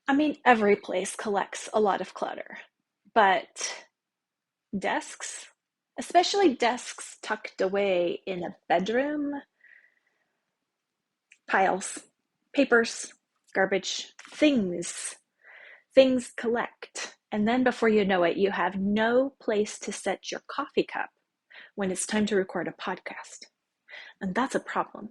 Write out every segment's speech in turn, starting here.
I mean, every place collects a lot of clutter, but desks, especially desks tucked away in a bedroom, piles, papers, garbage, things collect. And then before you know it, you have no place to set your coffee cup when it's time to record a podcast. And that's a problem.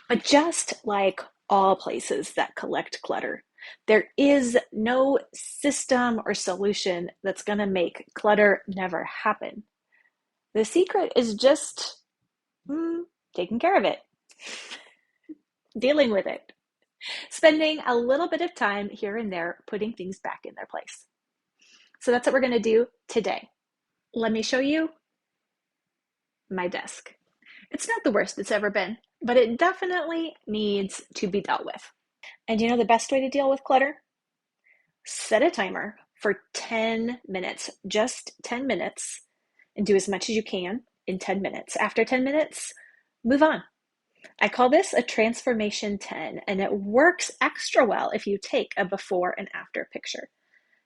But just like all places that collect clutter, there is no system or solution that's going to make clutter never happen. The secret is just taking care of it, dealing with it, spending a little bit of time here and there putting things back in their place. So that's what we're going to do today. Let me show you my desk. It's not the worst it's ever been, but it definitely needs to be dealt with. And you know the best way to deal with clutter? Set a timer for 10 minutes, just 10 minutes, and do as much as you can in 10 minutes. After 10 minutes, move on. I call this a transformation 10, and it works extra well if you take a before and after picture.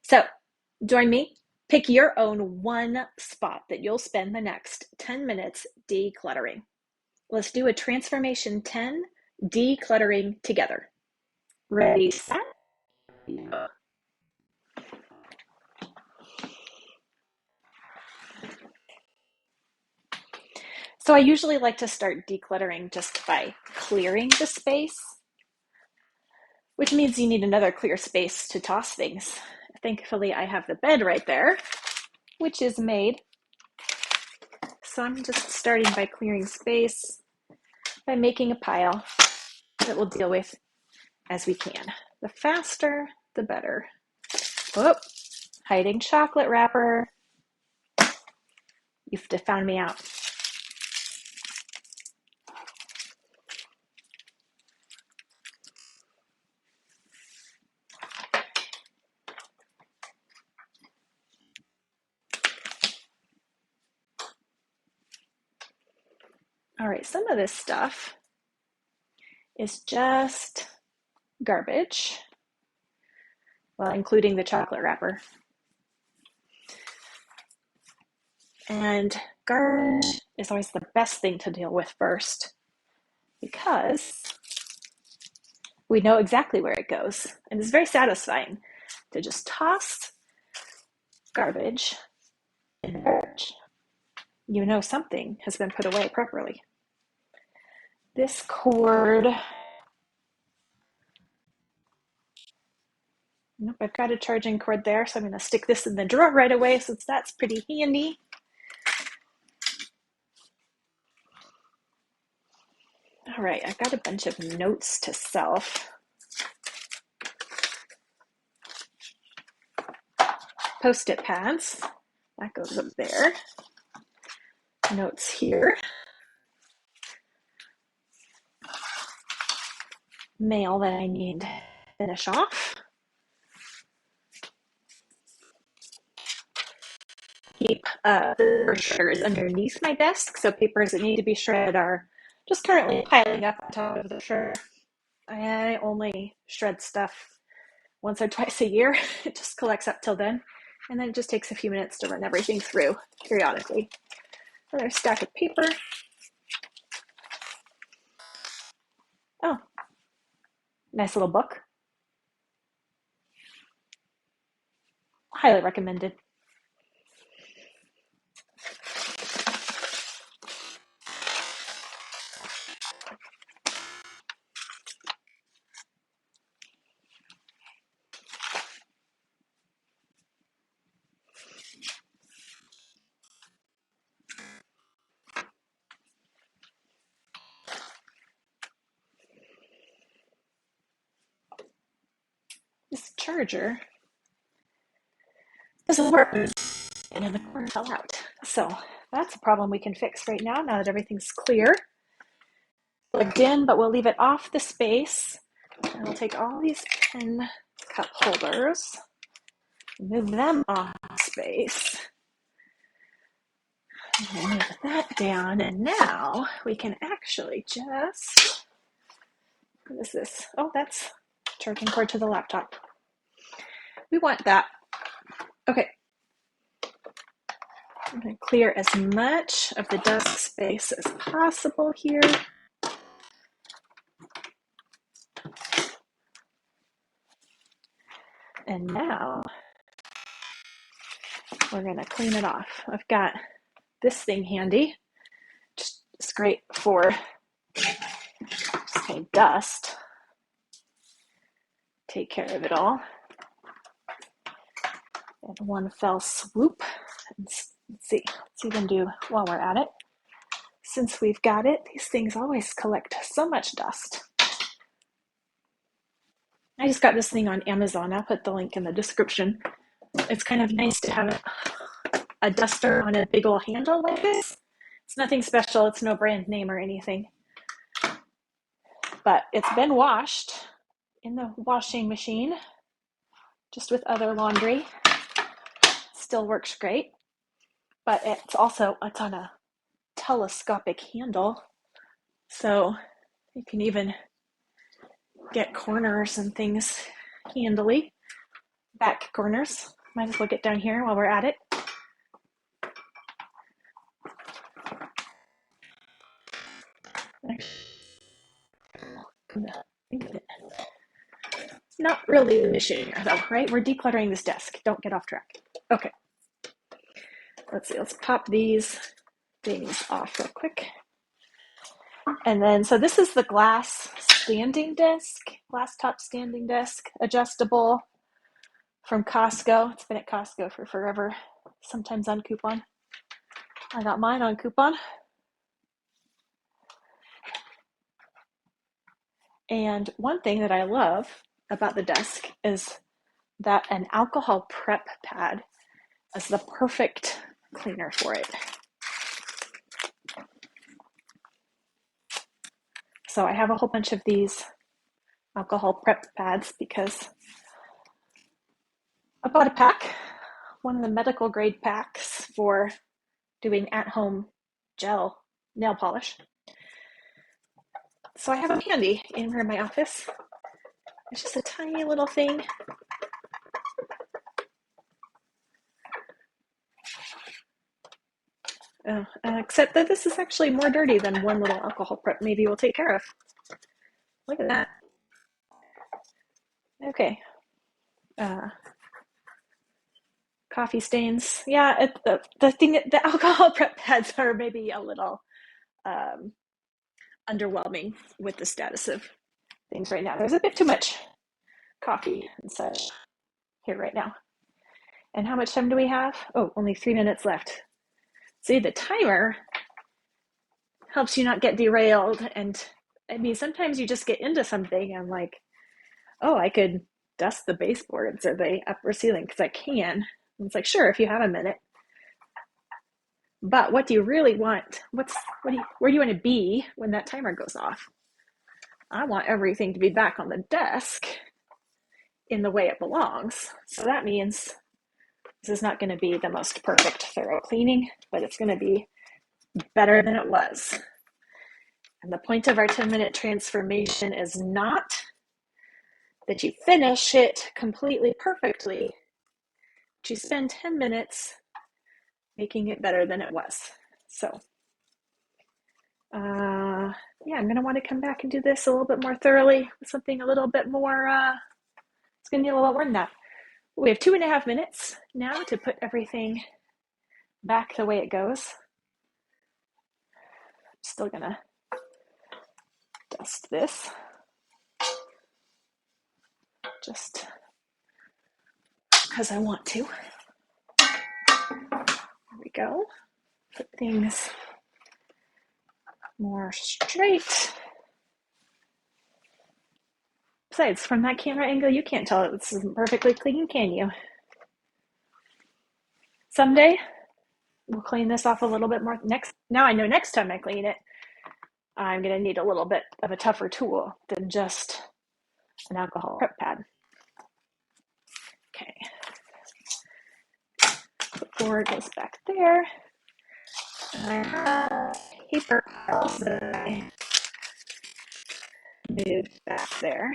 So join me. Pick your own one spot that you'll spend the next 10 minutes decluttering. Let's do a transformation 10 decluttering together. Ready, set, go. So I usually like to start decluttering just by clearing the space, which means you need another clear space to toss things. Thankfully, I have the bed right there, which is made. So I'm just starting by clearing space by making a pile that we'll deal with as we can. The faster, the better. Whoop, hiding chocolate wrapper. You've found me out. All right, some of this stuff is just garbage, well, including the chocolate wrapper. And garbage is always the best thing to deal with first because we know exactly where it goes. And it's very satisfying to just toss garbage in garbage. You know something has been put away properly. This cord, nope, I've got a charging cord there, so I'm going to stick this in the drawer right away since that's pretty handy. All right, I've got a bunch of notes to self. Post-it pads, that goes up there. Notes here. Mail that I need to finish off. Keep paper shredders underneath my desk, so papers that need to be shredded are just currently piling up on top of the shredder. I only shred stuff once or twice a year. It just collects up till then, and then it just takes a few minutes to run everything through periodically. Another stack of paper. Oh, nice little book. Highly recommended. This charger doesn't work, and then the cord fell out. So that's a problem we can fix right now that everything's clear. Plugged in, but we'll leave it off the space. And we'll take all these pen cup holders, move them off space. And move that down, and now we can actually just, what is this? Oh, that's charging cord to the laptop. We want that. Okay. I'm going to clear as much of the desk space as possible here. And now we're going to clean it off. I've got this thing handy. It's great for just kind of dust. Take care of it all in one fell swoop. Let's see. Let's even do while we're at it. Since we've got it, these things always collect so much dust. I just got this thing on Amazon. I'll put the link in the description. It's kind of nice to have a duster on a big old handle like this. It's nothing special. It's no brand name or anything. But it's been washed in the washing machine, just with other laundry. Still works great. But it's on a telescopic handle. So you can even get corners and things handily. Back corners. Might as well get down here while we're at it. It's not really the mission here, though, right? We're decluttering this desk. Don't get off track. Okay. Let's see. Let's pop these things off real quick. And then, so this is the glass standing desk, glass top standing desk, adjustable from Costco. It's been at Costco for forever, sometimes on coupon. I got mine on coupon. And one thing that I love about the desk is that an alcohol prep pad is the perfect cleaner for it. So I have a whole bunch of these alcohol prep pads because I bought a pack, one of the medical grade packs for doing at-home gel nail polish. So I have them handy in here in my office. It's just a tiny little thing. Except that this is actually more dirty than one little alcohol prep maybe we'll take care of. Look at that. Okay. Coffee stains. Yeah, the alcohol prep pads are maybe a little underwhelming with the status of things right now. There's a bit too much coffee and such here right now. And how much time do we have? Oh, only 3 minutes left. See, the timer helps you not get derailed. And I mean, sometimes you just get into something and like, oh, I could dust the baseboards or the upper ceiling because I can. And it's like, sure, if you have a minute. But what do you really want? Where do you want to be when that timer goes off? I want everything to be back on the desk in the way it belongs. So that means this is not going to be the most perfect, thorough cleaning, but it's going to be better than it was. And the point of our 10-minute transformation is not that you finish it completely perfectly, but you spend 10 minutes making it better than it was. So, yeah, I'm going to want to come back and do this a little bit more thoroughly with something a little bit more, it's going to need a little more than that. We have 2.5 minutes now to put everything back the way it goes. I'm still going to dust this. Just because I want to. There we go. Put things more straight. Besides, from that camera angle, you can't tell that this isn't perfectly clean, can you? Someday, we'll clean this off a little bit more. Now I know next time I clean it, I'm going to need a little bit of a tougher tool than just an alcohol prep pad. Okay. The board goes back there. And I have paper piles that I moved back there.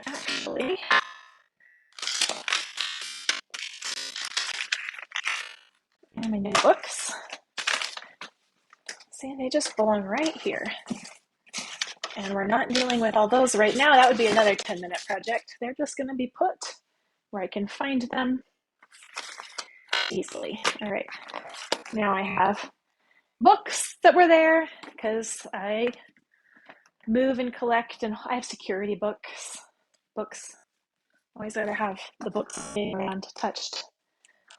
Actually, and my new books. See, they just belong right here. And we're not dealing with all those right now. That would be another 10-minute project. They're just going to be put where I can find them easily. All right. Now I have books that were there because I move and collect, and I have security books. Always gotta have the books being around, touched,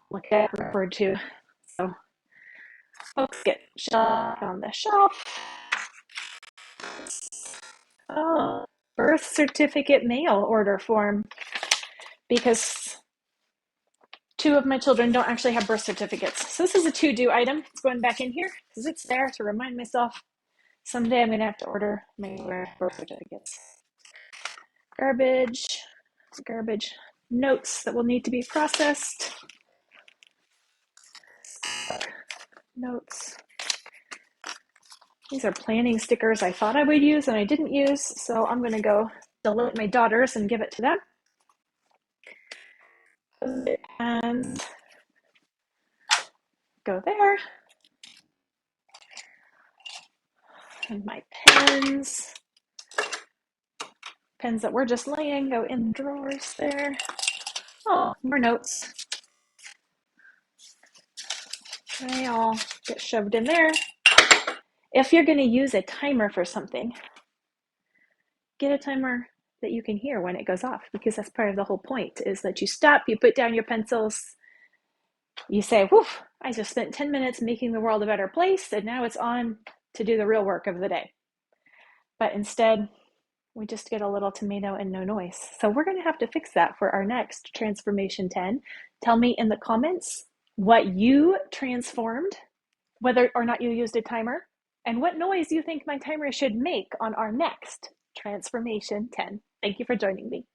looked at, referred to. So books get shelved on the shelf. Oh, birth certificate mail order form, because 2 of my children don't actually have birth certificates. So this is a to-do item. It's going back in here because it's there to remind myself someday I'm gonna have to order my birth certificates. Garbage, notes that will need to be processed. Notes. These are planning stickers I thought I would use and I didn't use, so I'm going to go delete my daughters and give it to them. And go there. And my pens that were just laying go in the drawers there. Oh, more notes. They all get shoved in there. If you're going to use a timer for something, get a timer that you can hear when it goes off, because that's part of the whole point, is that you stop, you put down your pencils, you say, whew, I just spent 10 minutes making the world a better place, and now it's on to do the real work of the day. But instead, we just get a little tomato and no noise. So we're going to have to fix that for our next Transformation 10. Tell me in the comments what you transformed, whether or not you used a timer, and what noise you think my timer should make on our next Transformation 10. Thank you for joining me.